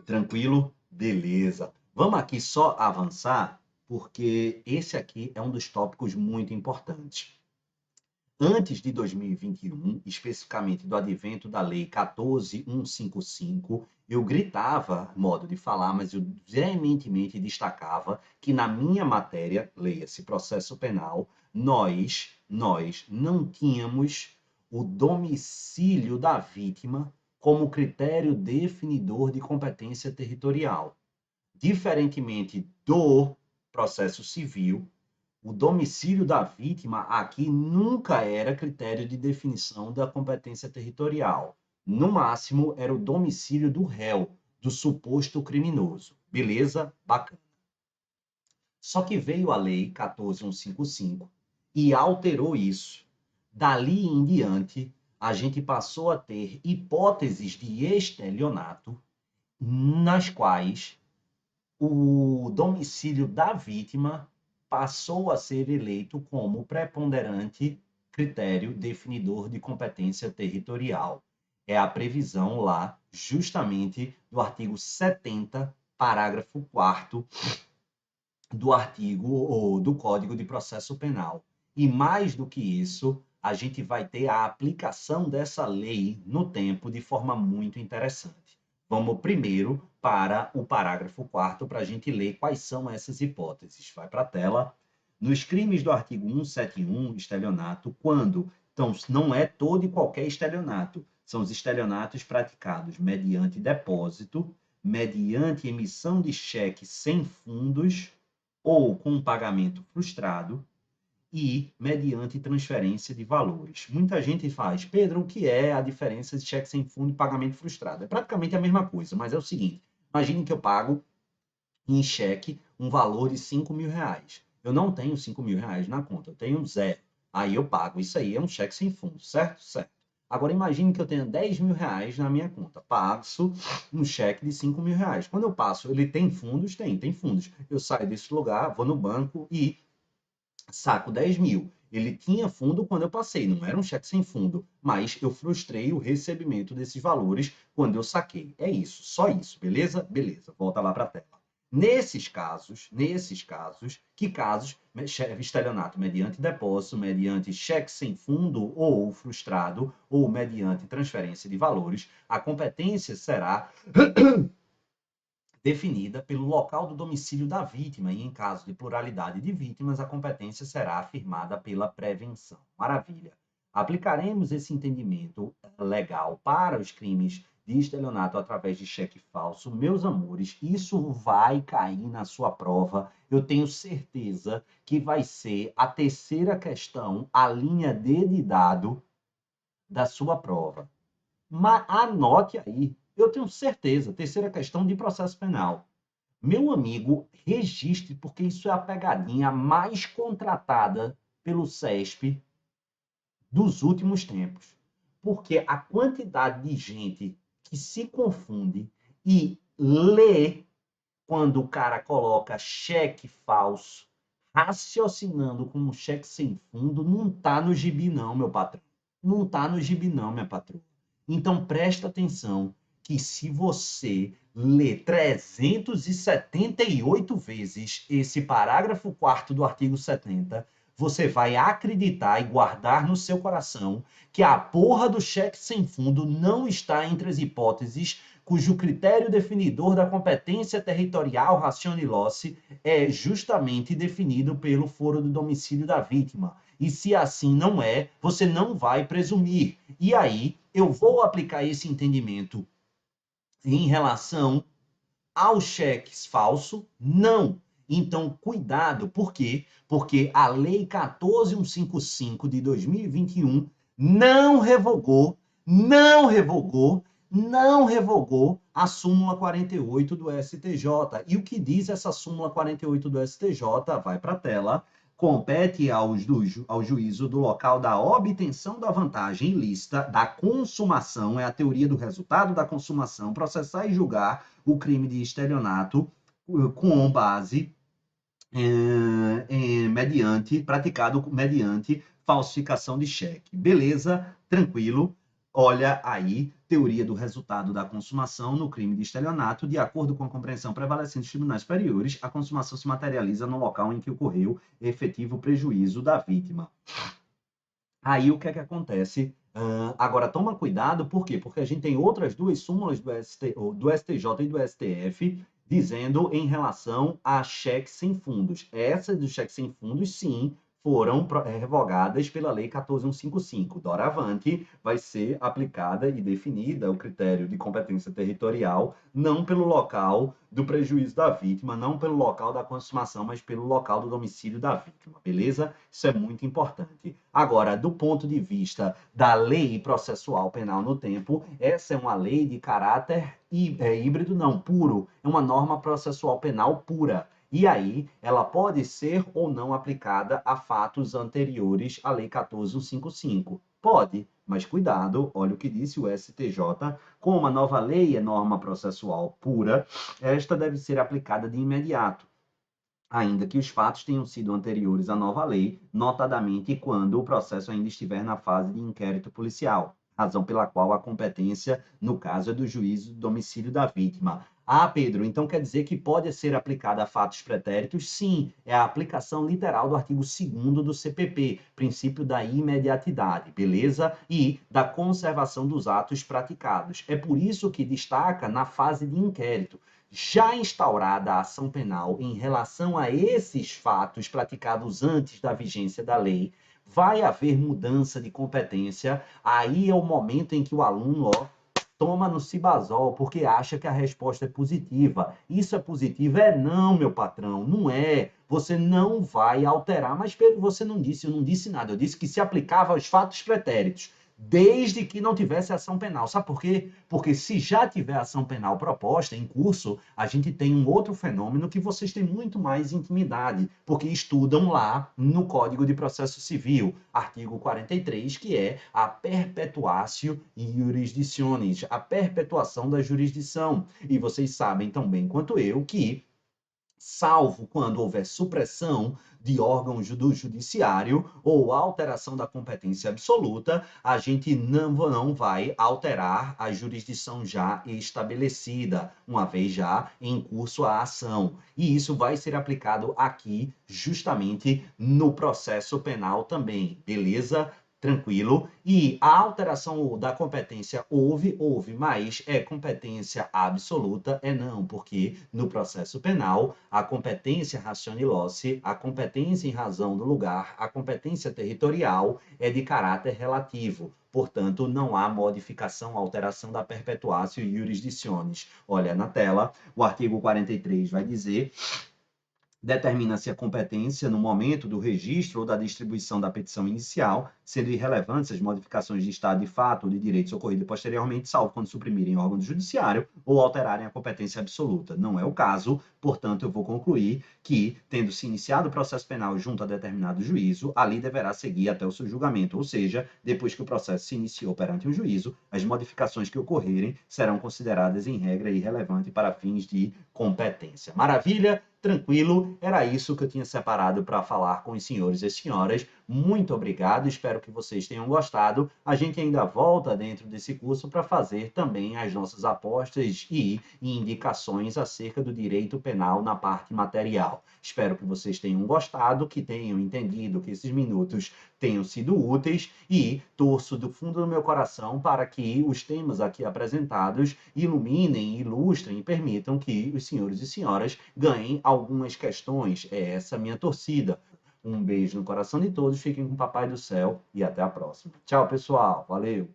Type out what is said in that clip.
Tranquilo? Beleza. Vamos aqui só avançar, porque esse aqui é um dos tópicos muito importantes. Antes de 2021, especificamente do advento da Lei 14.155, eu gritava, modo de falar, mas eu veementemente destacava que na minha matéria, leia-se processo penal, nós não tínhamos o domicílio da vítima como critério definidor de competência territorial. Diferentemente do processo civil, o domicílio da vítima aqui nunca era critério de definição da competência territorial. No máximo, era o domicílio do réu, do suposto criminoso. Beleza? Bacana. Só que veio a Lei 14.155 e alterou isso. Dali em diante, a gente passou a ter hipóteses de estelionato nas quais o domicílio da vítima passou a ser eleito como preponderante critério definidor de competência territorial. É a previsão lá, justamente, do artigo 70, parágrafo 4º do artigo ou do Código de Processo Penal. E mais do que isso, a gente vai ter a aplicação dessa lei no tempo de forma muito interessante. Vamos primeiro para o parágrafo 4º para a gente ler quais são essas hipóteses. Vai para a tela. Nos crimes do artigo 171, estelionato, quando, então, não é todo e qualquer estelionato, são os estelionatos praticados mediante depósito, mediante emissão de cheque sem fundos ou com pagamento frustrado e mediante transferência de valores. Muita gente faz, Pedro, o que é a diferença de cheque sem fundo e pagamento frustrado? É praticamente a mesma coisa, mas é o seguinte, imagine que eu pago em cheque um valor de 5 mil reais. Eu não tenho 5 mil reais na conta, eu tenho zero. Aí eu pago. Isso aí é um cheque sem fundo, certo? Certo. Agora imagine que eu tenha 10 mil reais na minha conta. Passo um cheque de 5 mil reais. Quando eu passo, ele tem fundos? Tem fundos. Eu saio desse lugar, vou no banco e saco 10 mil. Ele tinha fundo quando eu passei, não era um cheque sem fundo, mas eu frustrei o recebimento desses valores quando eu saquei. É isso, só isso, beleza? Beleza, volta lá para a tela. Nesses casos, que casos? Estelionato mediante depósito, mediante cheque sem fundo ou frustrado, ou mediante transferência de valores, a competência será definida pelo local do domicílio da vítima e, em caso de pluralidade de vítimas, a competência será afirmada pela prevenção. Maravilha. Aplicaremos esse entendimento legal para os crimes de estelionato através de cheque falso. Meus amores, isso vai cair na sua prova. Eu tenho certeza que vai ser a terceira questão, a linha D de dado da sua prova. Mas anote aí, eu tenho certeza, terceira questão de processo penal. Meu amigo, registre, porque isso é a pegadinha mais contratada pelo CESP dos últimos tempos. Porque a quantidade de gente que se confunde e lê quando o cara coloca cheque falso, raciocinando com um cheque sem fundo, não está no gibi não, meu patrão. Não está no gibi não, minha patroa. Então, presta atenção que se você ler 378 vezes esse parágrafo 4º do artigo 70, você vai acreditar e guardar no seu coração que a porra do cheque sem fundo não está entre as hipóteses cujo critério definidor da competência territorial ratione loci é justamente definido pelo foro do domicílio da vítima. E se assim não é, você não vai presumir. E aí, eu vou aplicar esse entendimento em relação aos cheques falsos? Não. Então, cuidado. Por quê? Porque a Lei 14.155 de 2021 não revogou a súmula 48 do STJ. E o que diz essa súmula 48 do STJ? Vai para a tela. Compete ao juízo do local da obtenção da vantagem ilícita, da consumação, é a teoria do resultado da consumação, processar e julgar o crime de estelionato com base praticado mediante falsificação de cheque. Beleza? Tranquilo. Olha aí, teoria do resultado da consumação no crime de estelionato. De acordo com a compreensão prevalecente dos tribunais superiores, a consumação se materializa no local em que ocorreu efetivo prejuízo da vítima. Aí o que é que acontece? Agora, toma cuidado, por quê? Porque a gente tem outras duas súmulas do STJ e do STF dizendo em relação a cheques sem fundos. Essas do cheque sem fundos, sim, foram revogadas pela Lei 14.155. Doravante, vai ser aplicada e definida o critério de competência territorial, não pelo local do prejuízo da vítima, não pelo local da consumação, mas pelo local do domicílio da vítima, beleza? Isso é muito importante. Agora, do ponto de vista da lei processual penal no tempo, essa é uma lei de caráter híbrido, não, puro. É uma norma processual penal pura. E aí, ela pode ser ou não aplicada a fatos anteriores à Lei 14.155. Pode, mas cuidado, olha o que disse o STJ, como a nova lei é norma processual pura, esta deve ser aplicada de imediato, ainda que os fatos tenham sido anteriores à nova lei, notadamente quando o processo ainda estiver na fase de inquérito policial, razão pela qual a competência, no caso, é do juízo do domicílio da vítima. Ah, Pedro, então quer dizer que pode ser aplicada a fatos pretéritos? Sim, é a aplicação literal do artigo 2º do CPP, princípio da imediatidade, beleza? E da conservação dos atos praticados. É por isso que destaca na fase de inquérito. Já instaurada a ação penal em relação a esses fatos praticados antes da vigência da lei, vai haver mudança de competência. Aí é o momento em que o aluno, toma no cibazol porque acha que a resposta é positiva. Isso é positivo? É não, meu patrão, não é. Você não vai alterar. Mas, Pedro, você não disse, eu não disse nada. Eu disse que se aplicava aos fatos pretéritos, desde que não tivesse ação penal. Sabe por quê? Porque se já tiver ação penal proposta, em curso, a gente tem um outro fenômeno que vocês têm muito mais intimidade, porque estudam lá no Código de Processo Civil, artigo 43, que é a perpetuatio jurisdictionis, a perpetuação da jurisdição. E vocês sabem tão bem quanto eu que, salvo quando houver supressão de órgãos do judiciário ou alteração da competência absoluta, a gente não vai alterar a jurisdição já estabelecida, uma vez já em curso a ação. E isso vai ser aplicado aqui, justamente no processo penal também, beleza? Tranquilo. E a alteração da competência houve, mas é competência absoluta? É não, porque no processo penal, a competência rationilose, a competência em razão do lugar, a competência territorial é de caráter relativo. Portanto, não há modificação, alteração da perpetuatio jurisdictionis. Olha na tela, o artigo 43 vai dizer: determina-se a competência no momento do registro ou da distribuição da petição inicial, sendo irrelevantes as modificações de estado de fato ou de direitos ocorridas posteriormente, salvo quando suprimirem órgão do judiciário ou alterarem a competência absoluta. Não é o caso, portanto, eu vou concluir que, tendo se iniciado o processo penal junto a determinado juízo, ali deverá seguir até o seu julgamento, ou seja, depois que o processo se iniciou perante um juízo, as modificações que ocorrerem serão consideradas, em regra, irrelevantes para fins de competência. Maravilha? Tranquilo, era isso que eu tinha separado para falar com os senhores e senhoras. Muito obrigado, espero que vocês tenham gostado. A gente ainda volta dentro desse curso para fazer também as nossas apostas e indicações acerca do direito penal na parte material. Espero que vocês tenham gostado, que tenham entendido, que esses minutos tenham sido úteis e torço do fundo do meu coração para que os temas aqui apresentados iluminem, ilustrem e permitam que os senhores e senhoras ganhem algumas questões. É essa a minha torcida. Um beijo no coração de todos, fiquem com o Papai do Céu e até a próxima. Tchau, pessoal. Valeu!